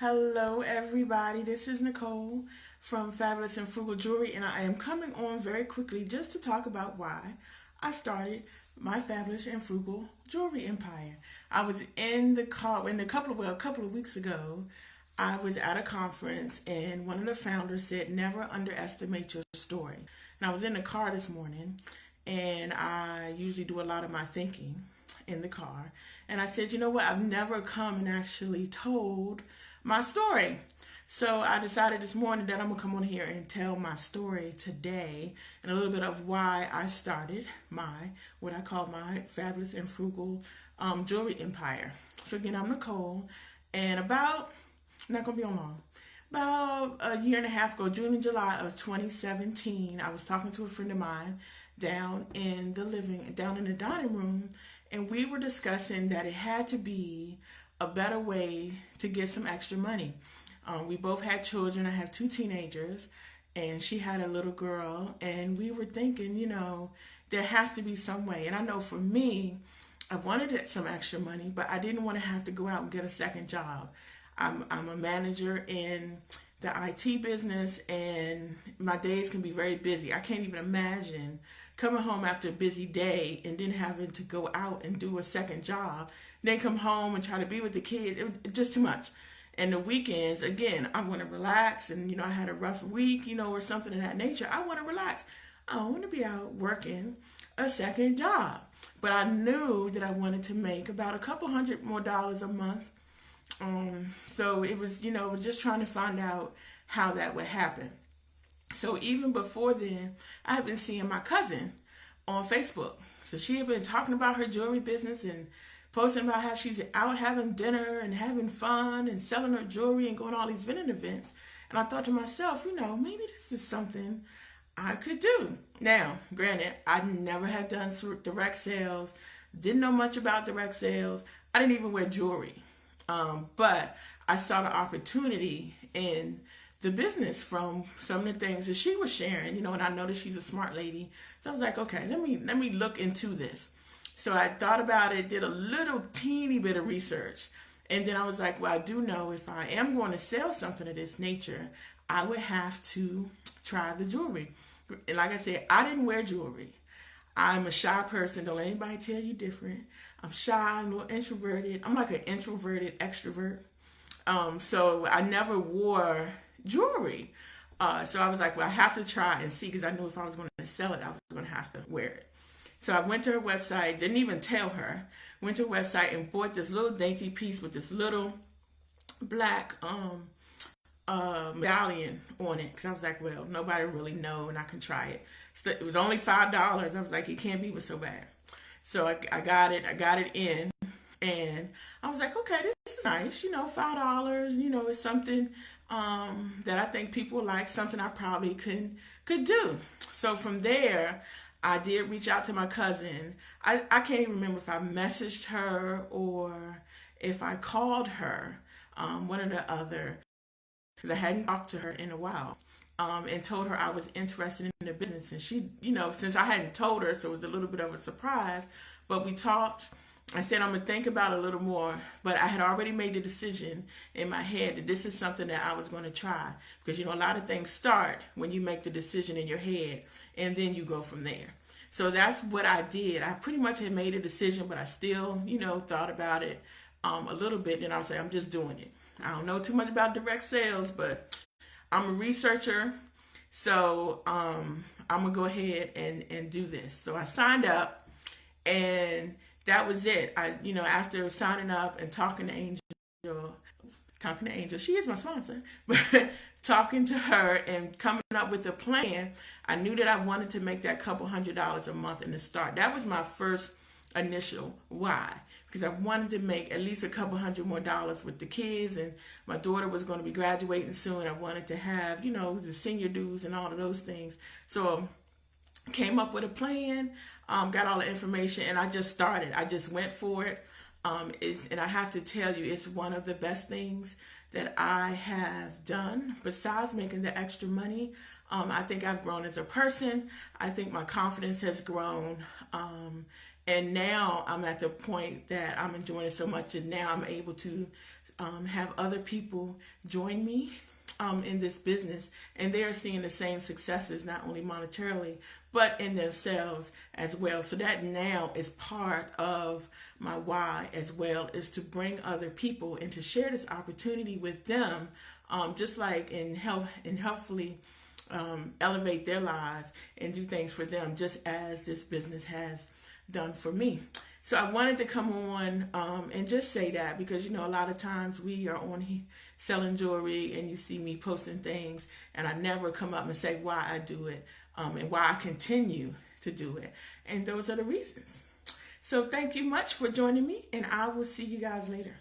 Hello, everybody. This is Nicole from Fabulous and Frugal Jewelry, and I am coming on very quickly just to talk about why I started my Fabulous and Frugal Jewelry empire. I was in the car in a couple of weeks ago. I was at a conference, and one of the founders said, "Never underestimate your story." And I was in the car this morning, and I usually do a lot of my thinking in the car. And I said, you know what? I've never come and actually told my story. So I decided this morning that I'm gonna come on here and tell my story today and a little bit of why I started my what I call my fabulous and frugal jewelry empire. So again, I'm Nicole, and about not gonna be on long. About a year and a half ago, June and July of 2017, I was talking to a friend of mine down in the dining room, and we were discussing that it had to be a better way to get some extra money. We both had children. I have two teenagers, and she had a little girl, and we were thinking, there has to be some way. And I know for me, I wanted some extra money, but I didn't want to have to go out and get a second job. I'm a manager in the IT business, and my days can be very busy. I can't even imagine coming home after a busy day and then having to go out and do a second job, then come home and try to be with the kids. Just too much. And the weekends, again, I want to relax, and I had a rough week, or something of that nature. I want to relax. I don't want to be out working a second job. But I knew that I wanted to make about a couple hundred more dollars a month. So it was, just trying to find out how that would happen. So even before then, I had been seeing my cousin on Facebook. So she had been talking about her jewelry business and posting about how she's out having dinner and having fun and selling her jewelry and going to all these vending events. And I thought to myself, maybe this is something I could do. Now, granted, I never had done direct sales, didn't know much about direct sales. I didn't even wear jewelry. But I saw the opportunity in the business from some of the things that she was sharing, and I know that she's a smart lady. So I was like, okay, let me look into this. So I thought about it, did a little teeny bit of research, and then I was like, well, I do know if I am going to sell something of this nature, I would have to try the jewelry. And like I said, I didn't wear jewelry. I'm a shy person. Don't let anybody tell you different. I'm shy. I'm a little introverted. I'm like an introverted extrovert. So I never wore jewelry. So I was like, well, I have to try and see, because I knew if I was going to sell it, I was going to have to wear it. So I went to her website, didn't even tell her, went to her website and bought this little dainty piece with this little black medallion on it, because I was like, well, nobody really know, and I can try it. So it was only $5. I was like, it can't be so bad. So I got it in, and I was like, okay, this is nice, $5, it's something that I think people like, something I probably could do. So from there, I did reach out to my cousin. I can't even remember if I messaged her or if I called her, one or the other, because I hadn't talked to her in a while, and told her I was interested in the business. And she, since I hadn't told her, so it was a little bit of a surprise, but we talked. I said I'm going to think about it a little more, but I had already made the decision in my head that this is something that I was going to try, because, a lot of things start when you make the decision in your head, and then you go from there. So that's what I did. I pretty much had made a decision, but I still, thought about it a little bit. And I was like, I'm just doing it. I don't know too much about direct sales, but I'm a researcher, so I'm gonna go ahead and do this. So I signed up, and that was it. After signing up and talking to Angel, she is my sponsor, but talking to her and coming up with a plan, I knew that I wanted to make that couple $100s a month in the start. That was my first initial why, because I wanted to make at least a couple hundred more dollars with the kids, and my daughter was going to be graduating soon. I wanted to have, the senior dues and all of those things. So came up with a plan, got all the information, and I just started. I just went for it. And I have to tell you, it's one of the best things that I have done besides making the extra money. I think I've grown as a person. I think my confidence has grown. And now I'm at the point that I'm enjoying it so much, and now I'm able to have other people join me in this business, and they are seeing the same successes, not only monetarily, but in themselves as well. So that now is part of my why as well, is to bring other people and to share this opportunity with them, just like in health and helpfully elevate their lives and do things for them, just as this business has done for me. So I wanted to come on and just say that, because a lot of times we are on here selling jewelry and you see me posting things, and I never come up and say why I do it, and why I continue to do it. And those are the reasons. So thank you much for joining me, and I will see you guys later.